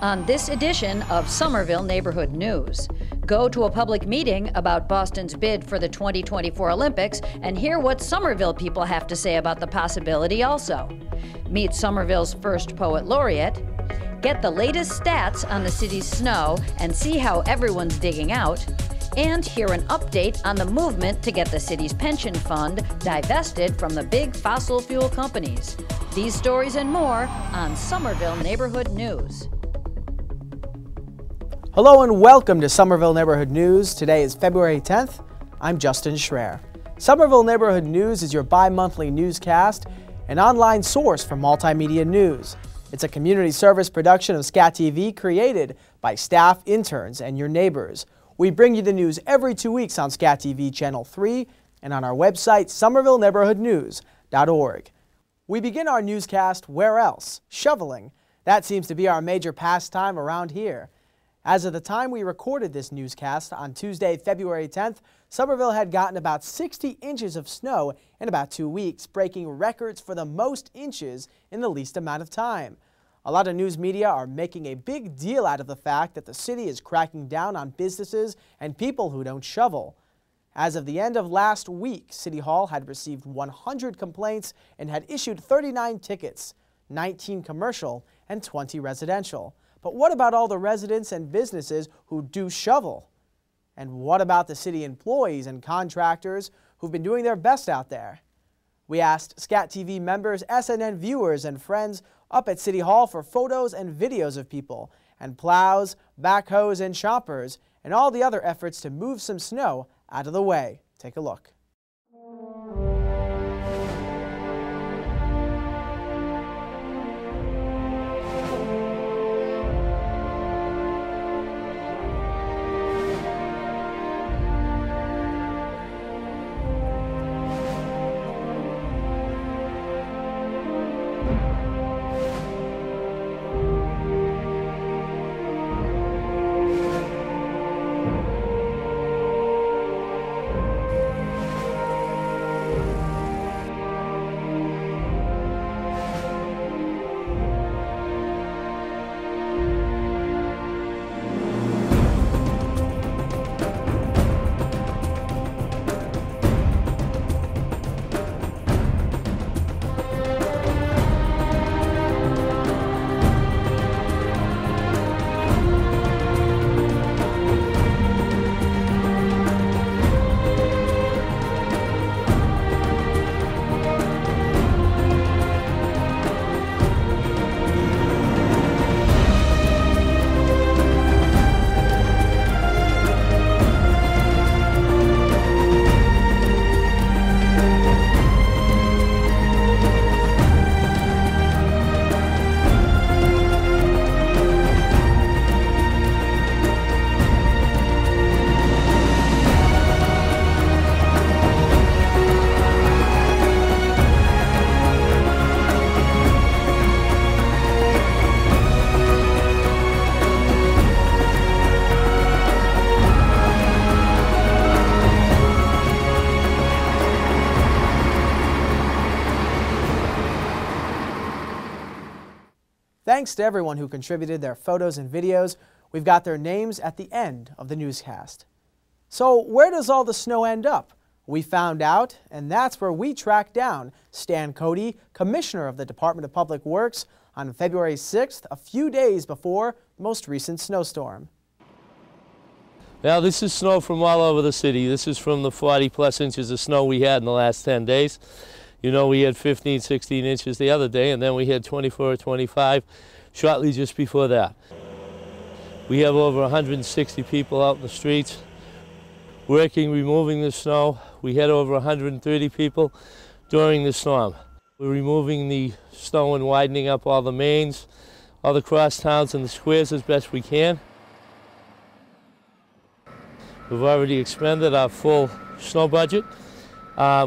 on this edition of Somerville Neighborhood News. Go to a public meeting about Boston's bid for the 2024 Olympics and hear what Somerville people have to say about the possibility also. Meet Somerville's first poet laureate. Get the latest stats on the city's snow and see how everyone's digging out. And hear an update on the movement to get the city's pension fund divested from the big fossil fuel companies. These stories and more on Somerville Neighborhood News. Hello and welcome to Somerville Neighborhood News. Today is February 10th. I'm Justin Schreier. Somerville Neighborhood News is your bi-monthly newscast, an online source for multimedia news. It's a community service production of SCATV created by staff, interns, and your neighbors. We bring you the news every 2 weeks on SCATV Channel 3 and on our website, somervilleneighborhoodnews.org. We begin our newscast where else? Shoveling. That seems to be our major pastime around here. As of the time we recorded this newscast on Tuesday, February 10th, Somerville had gotten about 60 inches of snow in about 2 weeks, breaking records for the most inches in the least amount of time. A lot of news media are making a big deal out of the fact that the city is cracking down on businesses and people who don't shovel. As of the end of last week, City Hall had received 100 complaints and had issued 39 tickets, 19 commercial and 20 residential. But what about all the residents and businesses who do shovel? And what about the city employees and contractors who've been doing their best out there? We asked SCATV members, SNN viewers, and friends up at City Hall for photos and videos of people and plows, backhoes, and choppers, and all the other efforts to move some snow out of the way. Take a look. Thanks to everyone who contributed their photos and videos. We've got their names at the end of the newscast. So where does all the snow end up? We found out, and that's where we tracked down Stan Cody, Commissioner of the Department of Public Works, on February 6th, a few days before the most recent snowstorm. Now this is snow from all over the city. This is from the 40+ inches of snow we had in the last 10 days. You know, we had 15, 16 inches the other day, and then we had 24 or 25 shortly just before that. We have over 160 people out in the streets working, removing the snow. We had over 130 people during the storm. We're removing the snow and widening up all the mains, all the cross towns and the squares as best we can. We've already expended our full snow budget.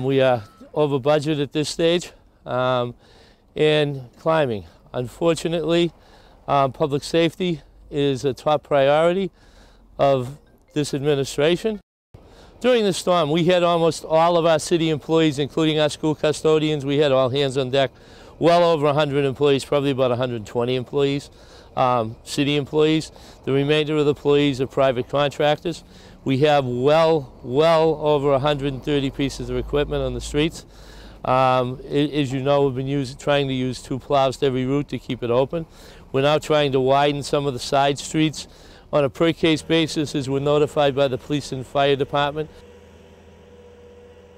We are over budget at this stage, and climbing. Unfortunately, public safety is a top priority of this administration. During the storm, we had almost all of our city employees, including our school custodians, we had all hands on deck well over 100 employees, probably about 120 employees, city employees. The remainder of the employees are private contractors. We have well over 130 pieces of equipment on the streets. As you know, we've been trying to use 2 plows to every route to keep it open. We're now trying to widen some of the side streets on a per-case basis as we're notified by the police and fire department.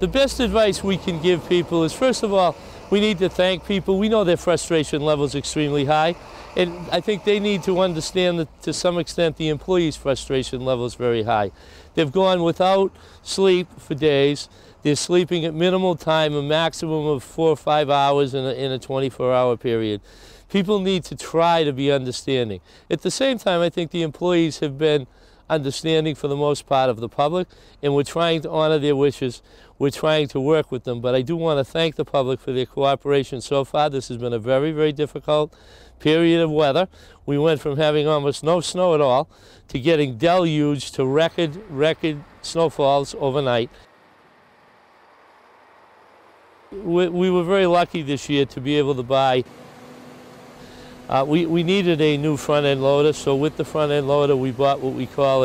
The best advice we can give people is, first of all, we need to thank people. We know their frustration level is extremely high, and I think they need to understand that to some extent the employees' frustration level is very high. They've gone without sleep for days. They're sleeping at minimal time, a maximum of 4 or 5 hours in a 24-hour period. People need to try to be understanding. At the same time, I think the employees have been understanding for the most part of the public, and we're trying to honor their wishes. We're trying to work with them, but I do want to thank the public for their cooperation so far. This has been a very, very difficult period of weather. We went from having almost no snow at all to getting deluged to record snowfalls overnight. We were very lucky this year to be able to buy. We needed a new front-end loader, so with the front-end loader we bought what we call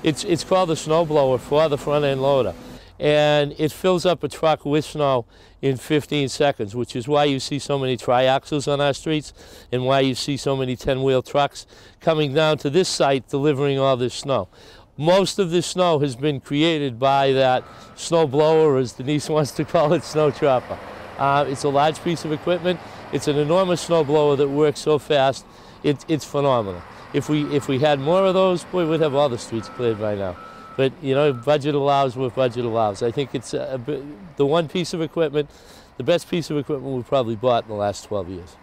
it's called a snow blower for the front-end loader. And it fills up a truck with snow in 15 seconds, which is why you see so many triaxles on our streets and why you see so many 10-wheel trucks coming down to this site delivering all this snow. Most of this snow has been created by that snow blower, as Denise wants to call it, snow chopper. It's a large piece of equipment. It's an enormous snow blower that works so fast. It's phenomenal. If we had more of those, boy, we'd have all the streets cleared by now. But, you know, budget allows what budget allows. I think it's the one piece of equipment, the best piece of equipment we've probably bought in the last 12 years.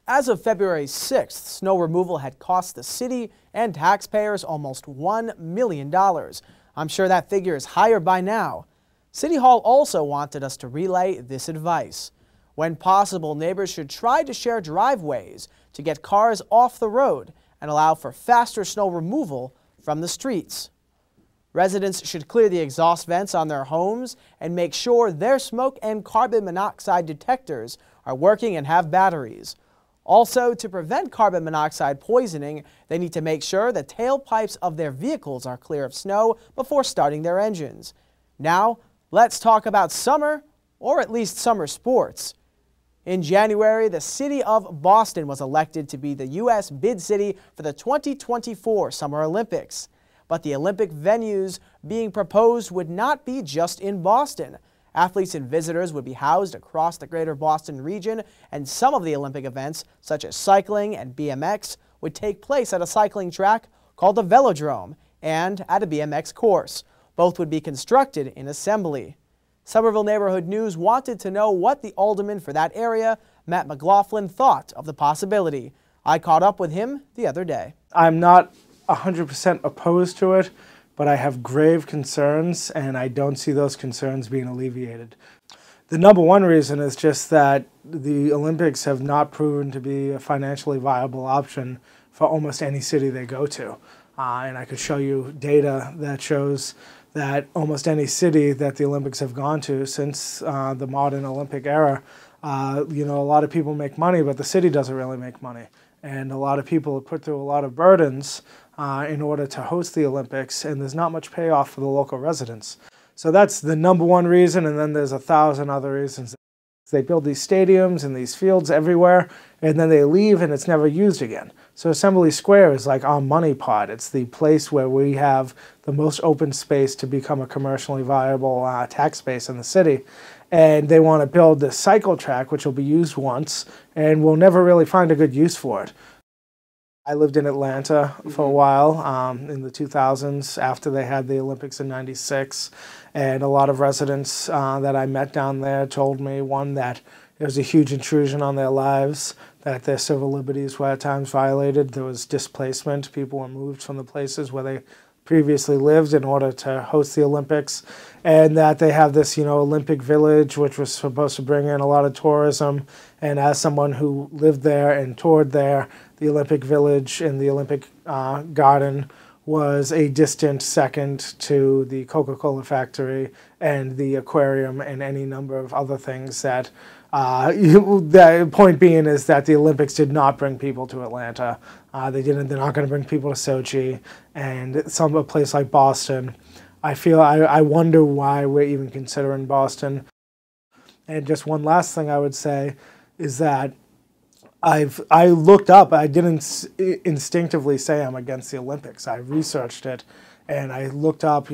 As of February 6th, snow removal had cost the city and taxpayers almost $1 million. I'm sure that figure is higher by now. City Hall also wanted us to relay this advice. When possible, neighbors should try to share driveways to get cars off the road and allow for faster snow removal from the streets. Residents should clear the exhaust vents on their homes and make sure their smoke and carbon monoxide detectors are working and have batteries. Also, to prevent carbon monoxide poisoning, they need to make sure the tailpipes of their vehicles are clear of snow before starting their engines. Now, let's talk about summer, or at least summer sports. In January, the city of Boston was elected to be the U.S. bid city for the 2024 Summer Olympics. But the Olympic venues being proposed would not be just in Boston. Athletes and visitors would be housed across the greater Boston region, and some of the Olympic events, such as cycling and BMX, would take place at a cycling track called the Velodrome and at a BMX course. Both would be constructed in assembly. Somerville Neighborhood News wanted to know what the alderman for that area, Matt McLaughlin, thought of the possibility. I caught up with him the other day. I'm not 100% opposed to it, but I have grave concerns, and I don't see those concerns being alleviated. The number one reason is just that the Olympics have not proven to be a financially viable option for almost any city they go to. And I could show you data that shows that almost any city that the Olympics have gone to since the modern Olympic era, you know, a lot of people make money, but the city doesn't really make money. And a lot of people have put through a lot of burdens in order to host the Olympics, and there's not much payoff for the local residents. So that's the number one reason, and then there's 1,000 other reasons. They build these stadiums and these fields everywhere, and then they leave and it's never used again. So Assembly Square is like our money pot. It's the place where we have the most open space to become a commercially viable tax base in the city. And they want to build this cycle track, which will be used once, and we'll never really find a good use for it. I lived in Atlanta for a while in the 2000s after they had the Olympics in '96, and a lot of residents that I met down there told me, one, that it was a huge intrusion on their lives, that their civil liberties were at times violated. There was displacement. People were moved from the places where they previously lived in order to host the Olympics, and that they have this, Olympic Village, which was supposed to bring in a lot of tourism. And as someone who lived there and toured there, the Olympic Village and the Olympic Garden was a distant second to the Coca-Cola factory and the aquarium and any number of other things that the point being is that the Olympics did not bring people to Atlanta. They're not going to bring people to Sochi, and a place like Boston. I wonder why we're even considering Boston. And just one last thing I would say is that I looked up. I didn't instinctively say I'm against the Olympics. I researched it, and I looked up,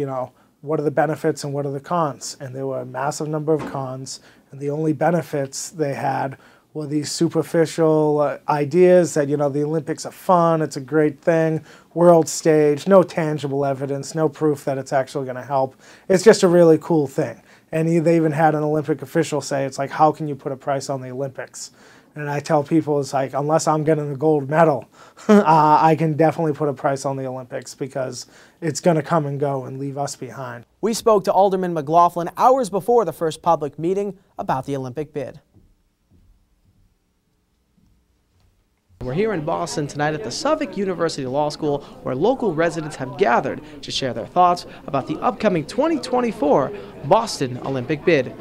what are the benefits and what are the cons? And there were a massive number of cons, and the only benefits they had were these superficial ideas that, the Olympics are fun, it's a great thing, world stage, no tangible evidence, no proof that it's actually going to help. It's just a really cool thing. And they even had an Olympic official say, it's like, how can you put a price on the Olympics? And I tell people, it's like, unless I'm getting a gold medal, I can definitely put a price on the Olympics because it's going to come and go and leave us behind. We spoke to Alderman McLaughlin hours before the first public meeting about the Olympic bid. We're here in Boston tonight at the Suffolk University Law School, where local residents have gathered to share their thoughts about the upcoming 2024 Boston Olympic bid.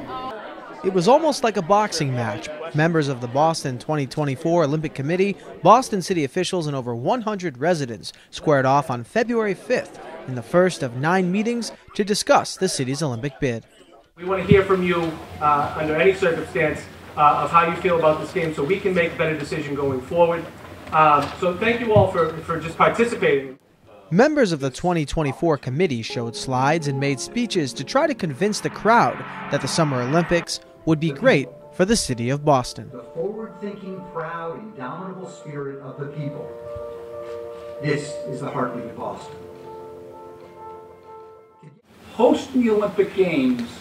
It was almost like a boxing match. Members of the Boston 2024 Olympic Committee, Boston city officials, and over 100 residents squared off on February 5th in the first of 9 meetings to discuss the city's Olympic bid. We want to hear from you under any circumstance of how you feel about this game so we can make a better decision going forward. So thank you all for just participating. Members of the 2024 committee showed slides and made speeches to try to convince the crowd that the Summer Olympics would be great for the city of Boston. The forward-thinking, proud, indomitable spirit of the people. This is the heartbeat of Boston. Hosting the Olympic Games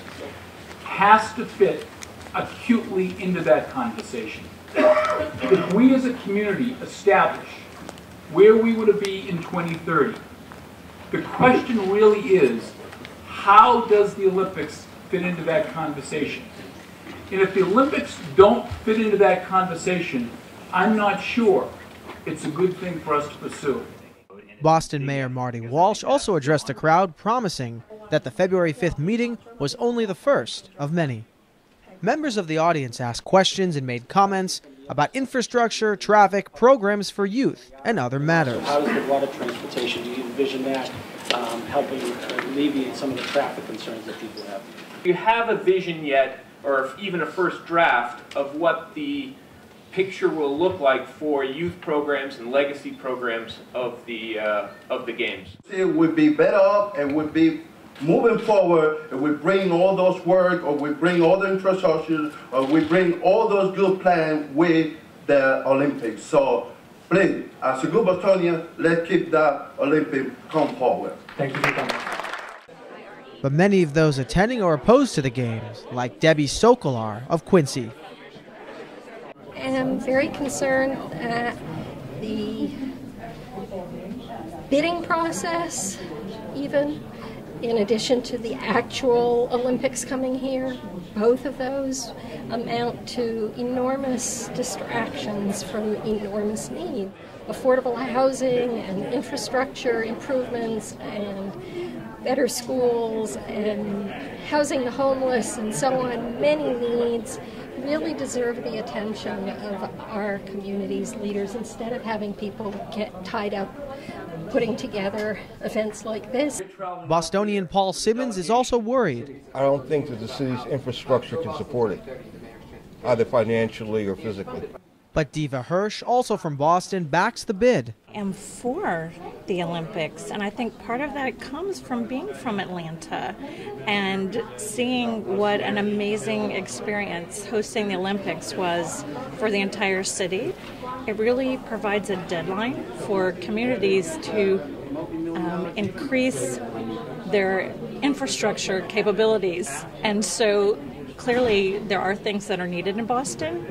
has to fit acutely into that conversation. If we as a community establish where we would be in 2030, the question really is, how does the Olympics fit into that conversation? And if the Olympics don't fit into that conversation, I'm not sure it's a good thing for us to pursue. Boston Mayor Marty Walsh also addressed the crowd, promising that the February 5th meeting was only the first of many. Members of the audience asked questions and made comments about infrastructure, traffic, programs for youth, and other matters. How does the water transportation, do you envision that helping alleviate some of the traffic concerns that people have? Do you have a vision yet, or even a first draft, of what the picture will look like for youth programs and legacy programs of the games? It would be better off and would be moving forward if we bring all those work, or we bring all the infrastructure, or we bring all those good plans with the Olympics. So please, as a good Bostonian, let's keep that Olympic come forward. Thank you for coming. But many of those attending are opposed to the games, like Debbie Sokolar of Quincy. And I'm very concerned that the bidding process, even in addition to the actual Olympics coming here, both of those amount to enormous distractions from enormous need. Affordable housing and infrastructure improvements and better schools and housing the homeless and so on, many needs really deserve the attention of our community's leaders instead of having people get tied up putting together events like this. Bostonian Paul Simmons is also worried. I don't think that the city's infrastructure can support it, either financially or physically. But Diva Hirsch, also from Boston, backs the bid. I am for the Olympics, and I think part of that comes from being from Atlanta and seeing what an amazing experience hosting the Olympics was for the entire city. It really provides a deadline for communities to increase their infrastructure capabilities, and so clearly there are things that are needed in Boston,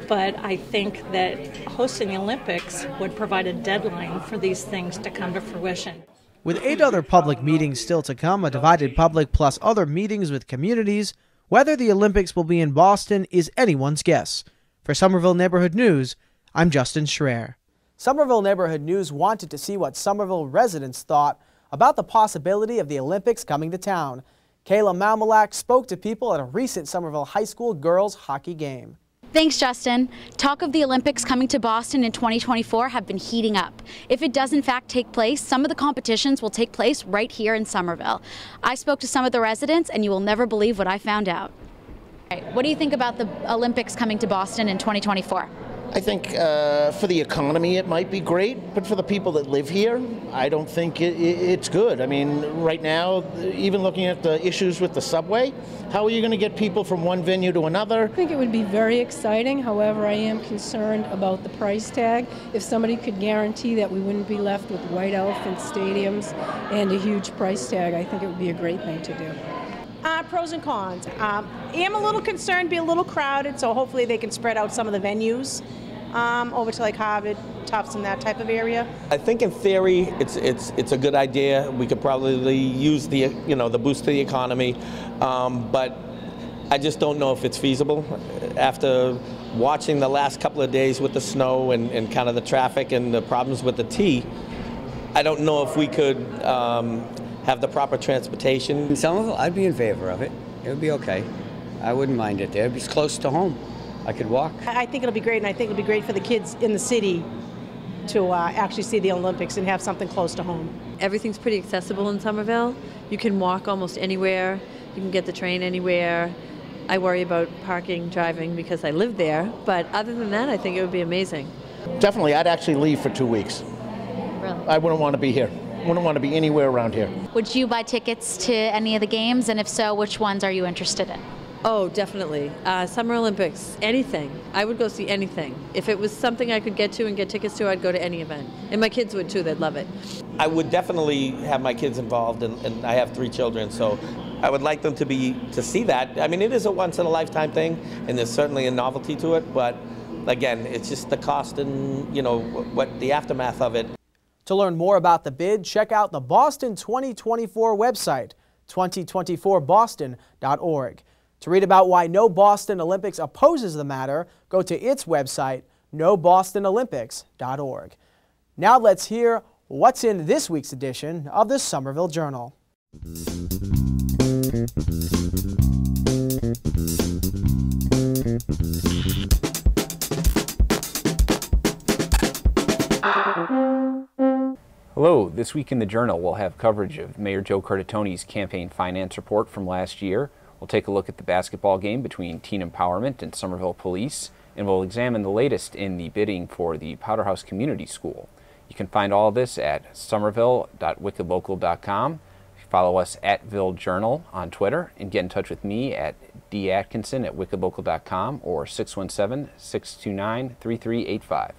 but I think that hosting the Olympics would provide a deadline for these things to come to fruition. With 8 other public meetings still to come, a divided public plus other meetings with communities, whether the Olympics will be in Boston is anyone's guess. For Somerville Neighborhood News, I'm Justin Schreier. Somerville Neighborhood News wanted to see what Somerville residents thought about the possibility of the Olympics coming to town. Kayla Malmalak spoke to people at a recent Somerville High School girls hockey game. Thanks, Justin. Talk of the Olympics coming to Boston in 2024 have been heating up. If it does in fact take place, some of the competitions will take place right here in Somerville. I spoke to some of the residents and you will never believe what I found out. What do you think about the Olympics coming to Boston in 2024? I think for the economy it might be great, but for the people that live here, I don't think it's good. I mean, right now, even looking at the issues with the subway, how are you going to get people from one venue to another? I think it would be very exciting. However, I am concerned about the price tag. If somebody could guarantee that we wouldn't be left with white elephant stadiums and a huge price tag, I think it would be a great thing to do. Pros and cons. I am a little concerned, be a little crowded, so hopefully they can spread out some of the venues over to like Harvard, Tufts, and that type of area. I think in theory it's a good idea. We could probably use the the boost to the economy, but I just don't know if it's feasible. After watching the last couple of days with the snow and kind of the traffic and the problems with the T, I don't know if we could have the proper transportation. In Somerville, I'd be in favor of it. It would be okay. I wouldn't mind it there. It's close to home. I could walk. I think it'll be great, and I think it'll be great for the kids in the city to actually see the Olympics and have something close to home. Everything's pretty accessible in Somerville. You can walk almost anywhere. You can get the train anywhere. I worry about parking, driving because I live there, but other than that, I think it would be amazing. Definitely, I'd actually leave for 2 weeks. Really? I wouldn't want to be here. Wouldn't want to be anywhere around here. Would you buy tickets to any of the games, and if so, which ones are you interested in? Oh, definitely. Summer Olympics, anything. I would go see anything. If it was something I could get to and get tickets to, I'd go to any event. And my kids would too, they'd love it. I would definitely have my kids involved, and I have 3 children, so I would like them to see that. I mean, it is a once-in-a-lifetime thing, and there's certainly a novelty to it, but again, it's just the cost and, what the aftermath of it. To learn more about the bid, check out the Boston 2024 website, 2024boston.org. To read about why No Boston Olympics opposes the matter, go to its website, nobostonolympics.org. Now let's hear what's in this week's edition of the Somerville Journal. Hello, this week in the Journal we'll have coverage of Mayor Joe Curtatoni's campaign finance report from last year. We'll take a look at the basketball game between Teen Empowerment and Somerville Police, and we'll examine the latest in the bidding for the Powderhouse Community School. You can find all of this at somerville.wickedlocal.com. Follow us at VilleJournal on Twitter, and get in touch with me at datkinson@wickedlocal.com or 617-629-3385.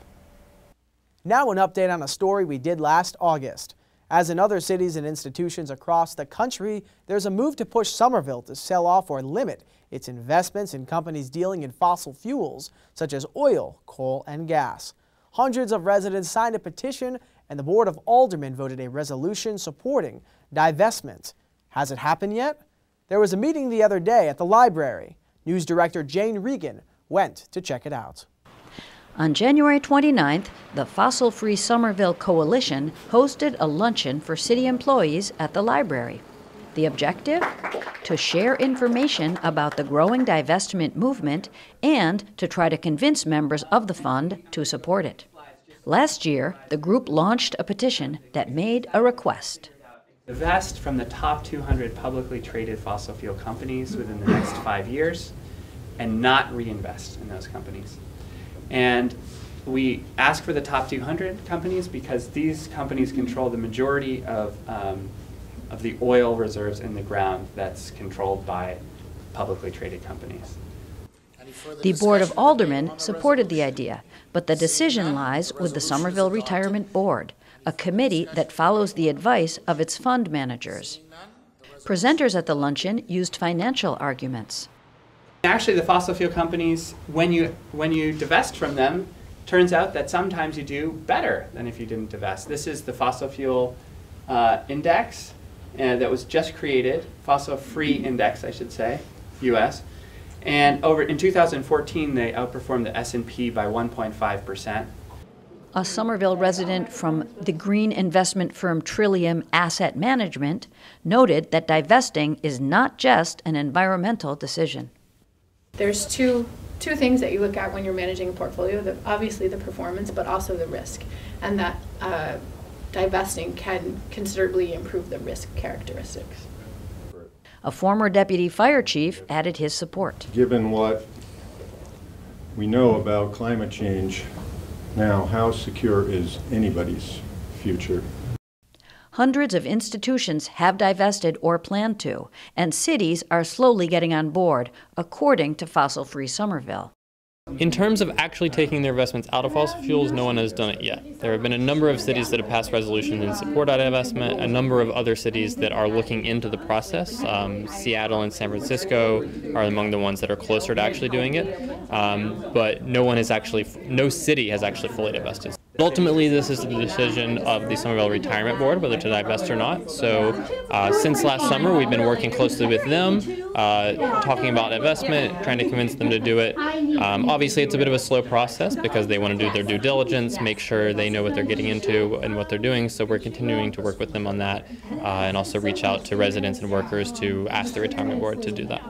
Now an update on a story we did last August. As in other cities and institutions across the country, there's a move to push Somerville to sell off or limit its investments in companies dealing in fossil fuels, such as oil, coal, and gas. Hundreds of residents signed a petition, and the Board of Aldermen voted a resolution supporting divestment. Has it happened yet? There was a meeting the other day at the library. News Director Jane Regan went to check it out. On January 29th, the Fossil Free Somerville Coalition hosted a luncheon for city employees at the library. The objective? To share information about the growing divestment movement and to try to convince members of the fund to support it. Last year, the group launched a petition that made a request. Divest from the top 200 publicly traded fossil fuel companies within the next 5 years and not reinvest in those companies. And we ask for the top 200 companies because these companies control the majority of the oil reserves in the ground that's controlled by publicly traded companies. The Board of Aldermen supported the idea, but the decision lies with the Somerville Retirement Board, a committee that follows the advice of its fund managers. Presenters at the luncheon used financial arguments. Actually, the fossil fuel companies, when you divest from them, turns out that sometimes you do better than if you didn't divest. This is the fossil fuel index that was just created, fossil-free index, I should say, U.S. And in 2014, they outperformed the S&P by 1.5%. A Somerville resident from the green investment firm Trillium Asset Management noted that divesting is not just an environmental decision. There's two things that you look at when you're managing a portfolio, obviously the performance, but also the risk, and that divesting can considerably improve the risk characteristics. A former deputy fire chief added his support. Given what we know about climate change now, how secure is anybody's future? Hundreds of institutions have divested or plan to, and cities are slowly getting on board, according to Fossil Free Somerville. In terms of actually taking their investments out of fossil fuels, no one has done it yet. There have been a number of cities that have passed resolutions in support of divestment, a number of other cities that are looking into the process. Seattle and San Francisco are among the ones that are closer to actually doing it, but no city has actually fully divested. Ultimately, this is the decision of the Somerville Retirement Board whether to divest or not. So since last summer, we've been working closely with them, talking about investment, trying to convince them to do it. Obviously, it's a bit of a slow process because they want to do their due diligence, make sure they know what they're getting into and what they're doing. So we're continuing to work with them on that and also reach out to residents and workers to ask the Retirement Board to do that.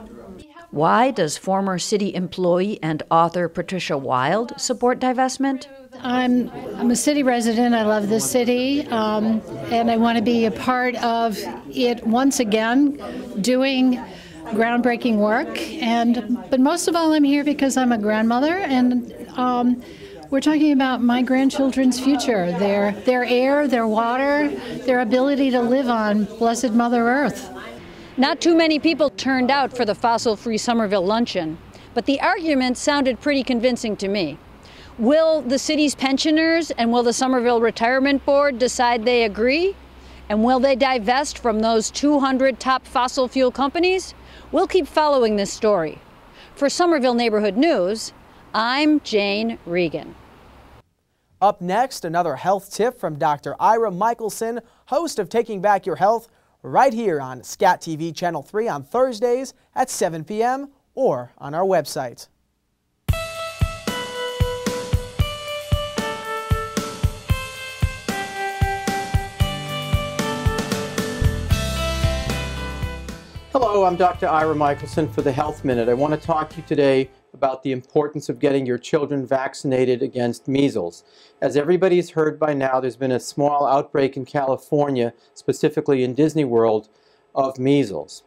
Why does former city employee and author Patricia Wild support divestment? I'm a city resident. I love this city, and I want to be a part of it once again, doing groundbreaking work. But most of all, I'm here because I'm a grandmother, and we're talking about my grandchildren's future, their air, their water, their ability to live on blessed Mother Earth. Not too many people turned out for the Fossil Free Somerville luncheon, but the argument sounded pretty convincing to me. Will the city's pensioners and will the Somerville Retirement Board decide they agree? And will they divest from those 200 top fossil fuel companies? We'll keep following this story. For Somerville Neighborhood News, I'm Jane Regan. Up next, another health tip from Dr. Ira Michelson, host of Taking Back Your Health, right here on SCATV Channel 3 on Thursdays at 7 p.m. or on our website. Hello, I'm Dr. Ira Michelson for the Health Minute. I want to talk to you today about the importance of getting your children vaccinated against measles. As everybody's heard by now, there's been a small outbreak in California, specifically in Disney World, of measles.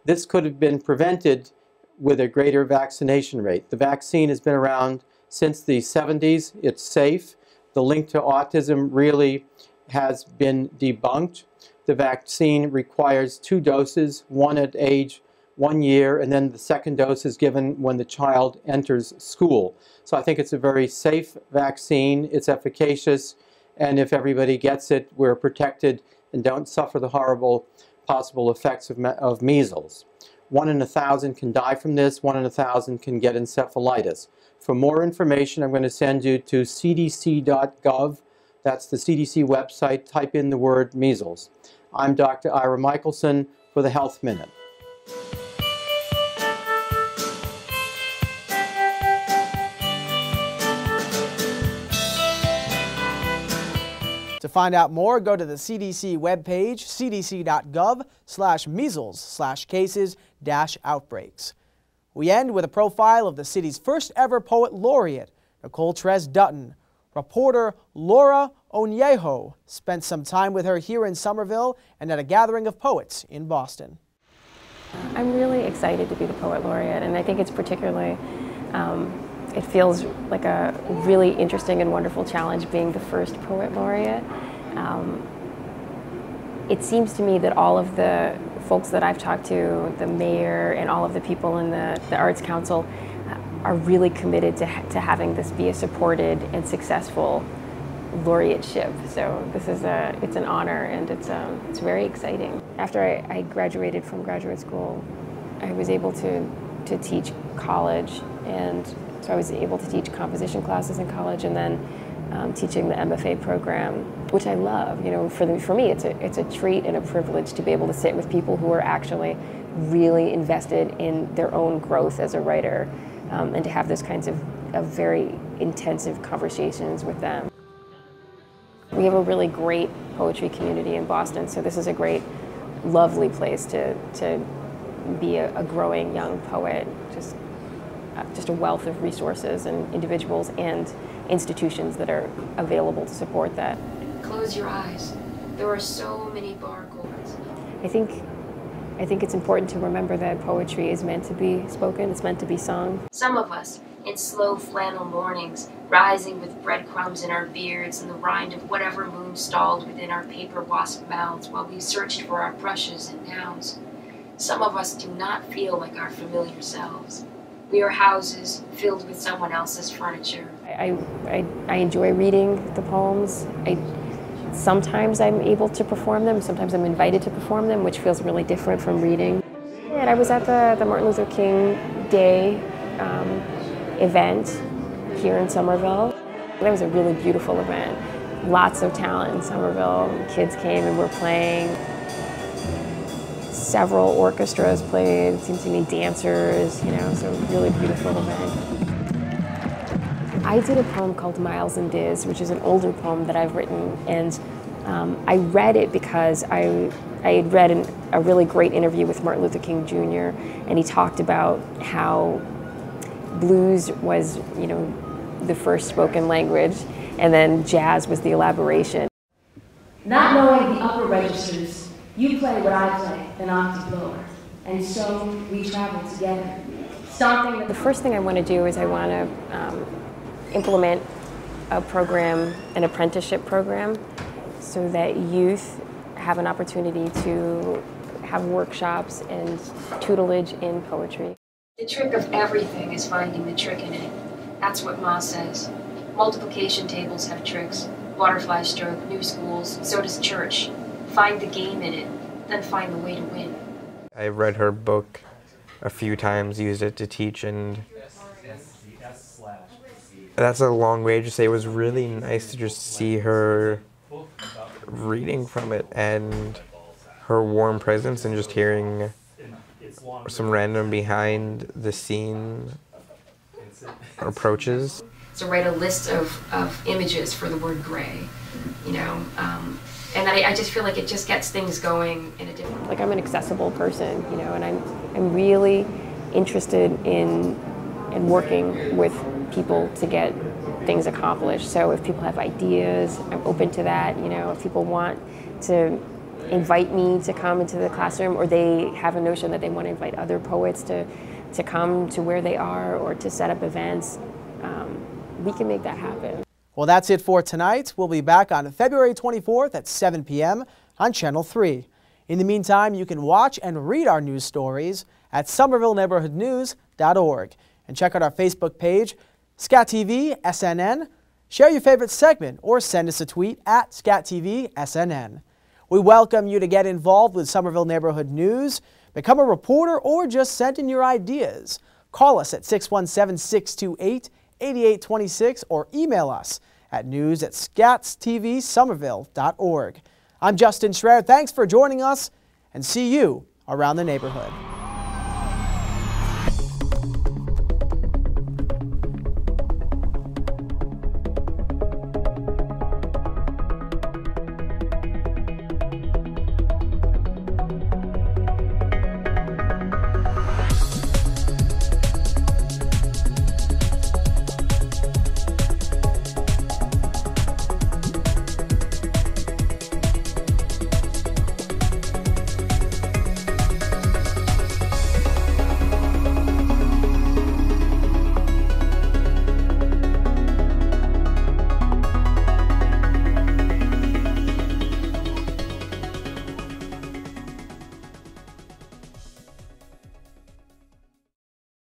This could have been prevented with a greater vaccination rate. The vaccine has been around since the 70s. It's safe. The link to autism really has been debunked. The vaccine requires 2 doses, one at age 1 year, and then the second dose is given when the child enters school. So I think it's a very safe vaccine, it's efficacious, and if everybody gets it, we're protected and don't suffer the horrible possible effects of measles. 1 in 1,000 can die from this, 1 in 1,000 can get encephalitis. For more information, I'm going to send you to cdc.gov. That's the CDC website. Type in the word measles. I'm Dr. Ira Michelson for the Health Minute. To find out more, go to the CDC webpage, cdc.gov/measles/cases-outbreaks. We end with a profile of the city's first ever poet laureate, Nicole Tres Dutton. Reporter Laura Onyeho spent some time with her here in Somerville and at a gathering of poets in Boston. I'm really excited to be the Poet Laureate, and I think it's particularly, it feels like a really interesting and wonderful challenge being the first Poet Laureate. It seems to me that all of the folks that I've talked to, the mayor and all of the people in the Arts Council, are really committed to having this be a supported and successful laureateship. So this is it's an honor, and it's very exciting. After I graduated from graduate school, I was able to teach college, and so I was able to teach composition classes in college, and then teaching the MFA program, which I love. You know, for me, it's a treat and a privilege to be able to sit with people who are actually really invested in their own growth as a writer, and to have those kinds of very intensive conversations with them. We have a really great poetry community in Boston, so this is a great, lovely place to be a growing young poet. Just a wealth of resources and individuals and institutions that are available to support that. Close your eyes. There are so many barcodes. I think it's important to remember that poetry is meant to be spoken, it's meant to be sung. Some of us, in slow flannel mornings, rising with breadcrumbs in our beards and the rind of whatever moon stalled within our paper wasp mouths while we searched for our brushes and nouns. Some of us do not feel like our familiar selves. We are houses filled with someone else's furniture. I enjoy reading the poems. Sometimes I'm able to perform them, sometimes I'm invited to perform them, which feels really different from reading. And I was at the Martin Luther King Day event here in Somerville. That was a really beautiful event. Lots of talent in Somerville. Kids came and were playing. Several orchestras played, it seemed to me dancers, you know, so a really beautiful event. I did a poem called Miles and Diz, which is an older poem that I've written, and I read it because I had read a really great interview with Martin Luther King Jr., and he talked about how blues was, you know, the first spoken language, and then jazz was the elaboration. Not knowing the upper registers, you play what I play, an octave lower, and so we travel together. Stomping the first thing I want to do is I want to implement a program, an apprenticeship program, so that youth have an opportunity to have workshops and tutelage in poetry. The trick of everything is finding the trick in it. That's what Ma says. Multiplication tables have tricks. Butterfly stroke, new schools, so does church. Find the game in it, then find the way to win. I've read her book a few times, used it to teach, and that's a long way to say it was really nice to just see her reading from it and her warm presence and just hearing some random behind the scene approaches. So write a list of images for the word gray, you know, and then I just feel like it just gets things going in a different way. Like, I'm an accessible person, you know, and I'm really interested in working with people to get things accomplished. So if people have ideas, I'm open to that. You know, if people want to invite me to come into the classroom, or they have a notion that they want to invite other poets to come to where they are or to set up events, we can make that happen. Well, that's it for tonight. We'll be back on February 24th at 7 p.m. on Channel 3. In the meantime, you can watch and read our news stories at somervilleneighborhoodnews.org. And check out our Facebook page, SCATV SNN. Share your favorite segment or send us a tweet at SCATV SNN. We welcome you to get involved with Somerville Neighborhood News, become a reporter, or just send in your ideas. Call us at 617-628-8826 or email us at news@scatstvsomerville.org. I'm Justin Schreier. Thanks for joining us, and see you around the neighborhood.